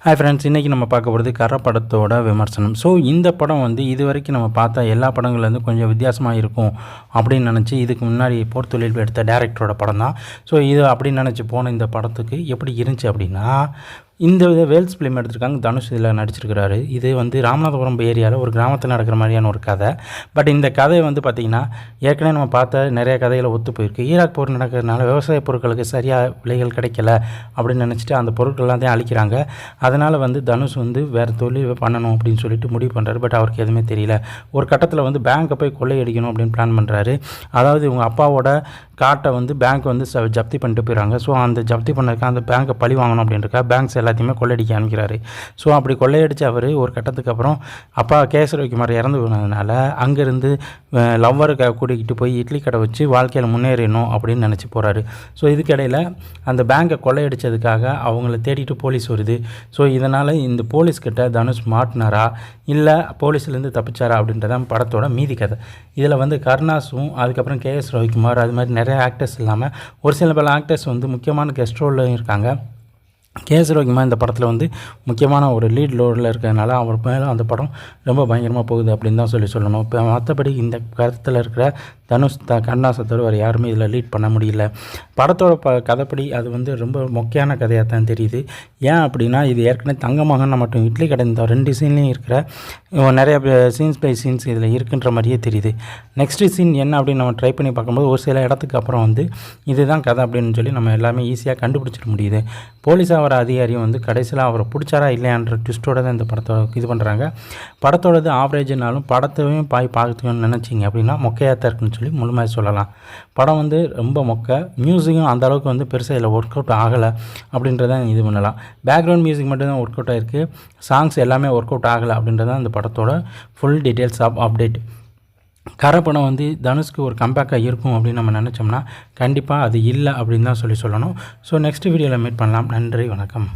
Hi friends, இன்றைக்கி நம்ம பார்க்க போகிறது கரை படத்தோட விமர்சனம். ஸோ இந்த படம் வந்து இது வரைக்கும் நம்ம பார்த்தா எல்லா படங்கள்லேருந்து கொஞ்சம் வித்தியாசமாக இருக்கும் அப்படின்னு நினச்சி இதுக்கு முன்னாடி போர்த்தொழில் எடுத்த டேரக்டரோட படம் தான். ஸோ இது அப்படின்னு நினச்சி போன இந்த படத்துக்கு எப்படி இருந்துச்சு அப்படின்னா, இந்த வேல்ஸ் ஃபிலிம் எடுத்திருக்காங்க. தனுஷ் இதில் நடிச்சிருக்கிறாரு. இது வந்து ராமநாதபுரம் ஏரியாவில் ஒரு கிராமத்தில் நடக்கிற மாதிரியான ஒரு கதை. பட் இந்த கதை வந்து பார்த்திங்கன்னா ஏற்கனவே நம்ம பார்த்த நிறைய கதைகளை ஒத்து போயிருக்கு. ஈராக் போர் நடக்கிறதுனால விவசாய பொருட்களுக்கு சரியாக விலைகள் கிடைக்கல அப்படின்னு நினச்சிட்டு அந்த பொருட்கள்லாம் தான் அழிக்கிறாங்க. அதனால் வந்து தனுஷ் வந்து வேறு தொழில் பண்ணணும் அப்படின்னு சொல்லிட்டு முடிவு பண்ணுறாரு. பட் அவருக்கு எதுவுமே தெரியல. ஒரு கட்டத்தில் வந்து பேங்க்கை போய் கொள்ளையடிக்கணும் அப்படின்னு பிளான் பண்ணுறாரு. அதாவது இவங்க அப்பாவோட காட்டை வந்து பேங்க் வந்து ஜப்தி பண்ணிட்டு போயிடறாங்க. ஸோ அந்த ஜப்தி பண்ணதுக்கு அந்த பேங்க்கை பழி வாங்கணும் அப்படின்றக்கா பேங்க்ஸ் எல்லாத்தையுமே கொள்ளையடிக்க ஆரம்பிக்கிறாரு. ஸோ அப்படி கொள்ளையடித்து அவர் ஒரு கட்டத்துக்கு அப்புறம் அப்பா கேசரி வைக்குமாறு இறந்து போனதுனால அங்கேருந்து லவ்வருக்கு கூட்டிக்கிட்டு போய் இட்லி கடை வச்சு வாழ்க்கையில் முன்னேறணும் அப்படின்னு நினச்சி போகிறாரு. ஸோ இதுக்கிடையில் அந்த பேங்கை கொள்ளையடித்ததுக்காக அவங்கள தேடிட்டு போலீஸ் வருது. ஸோ இதனால் இந்த போலீஸ்கிட்ட தனுஷ் மாட்டினாரா இல்லை போலீஸ்லேருந்து தப்பிச்சாரா அப்படின்றதான் படத்தோட மீதி கதை. இதில் வந்து கருணாஸும் அதுக்கப்புறம் கேஎஸ் ரவிக்குமார் அது மாதிரி நிறைய ஆக்டர்ஸ் இல்லாமல் ஒரு சில பல ஆக்டர்ஸ் வந்து முக்கியமான கெஸ்ட் ரோலில் இருக்காங்க. கேஎஸ் ரவிக்குமார் இந்த படத்தில் வந்து முக்கியமான ஒரு லீட் ரோலில் இருக்கிறதுனால அவர் மேலே அந்த படம் ரொம்ப பயங்கரமாக போகுது அப்படின்னு தான் சொல்லணும். இப்போ மற்றபடி இந்த கருத்தில் இருக்கிற தனுஷ் கருணாஸை தவிர வேறு யாருமே இதில் லீட் பண்ண முடியல. படத்தோட கதைப்படி அது வந்து ரொம்ப மொக்கையான கதையாக தான் தெரியுது. ஏன் அப்படின்னா இது ஏற்கனவே தங்கமகன் மட்டும் இட்லி கடை இந்த 2 சீன்லேயும் இருக்கிற நிறைய சீன்ஸ் பை சீன்ஸ் இதில் இருக்குன்ற மாதிரியே தெரியுது. நெக்ஸ்ட்டு சீன் என்ன அப்படின்னு நம்ம ட்ரை பண்ணி பார்க்கும்போது ஒரு சில இடத்துக்கு அப்புறம் வந்து இதுதான் கதை அப்படின்னு சொல்லி நம்ம எல்லாமே ஈஸியாக கண்டுபிடிச்சிட முடியுது. போலீஸாக வர அதிகாரியும் வந்து கடைசியில் அவரை பிடிச்சாரா இல்லையான்ற ட்விஸ்ட்டோட தான் இந்த படத்தை இது பண்ணுறாங்க. படத்தோடது ஆவரேஜ்னாலும் படத்தையும் பார்த்துக்கணும்னு நினச்சிங்க அப்படின்னா மொக்கையாக தான் இருக்குன்னு சொல்லி முழுமையாக சொல்லலாம். படம் வந்து ரொம்ப மொக்கை. மியூசிக்கும் அந்த அளவுக்கு வந்து பெருசாக இதில் ஒர்க் அவுட் ஆகலை அப்படின்றத இது பண்ணலாம். பேக்ரவுண்ட் மியூசிக் மட்டும்தான் ஒர்க் அவுட் ஆகிருக்கு. சாங்ஸ் எல்லாமே ஒர்க் அவுட் ஆகலை அப்படின்றதான் இந்த படத்தோட ஃபுல் டீட்டெயில்ஸ் ஆஃப் அப்டேட். கரை படம் வந்து தனுஷ்க்கு ஒரு கம்பேக்காக இருக்கும் அப்படின்னு நம்ம நினச்சோம்னா கண்டிப்பாக அது இல்லை அப்படின்னு தான் சொல்லணும். ஸோ நெக்ஸ்ட் வீடியோவில் மீட் பண்ணலாம். நன்றி, வணக்கம்.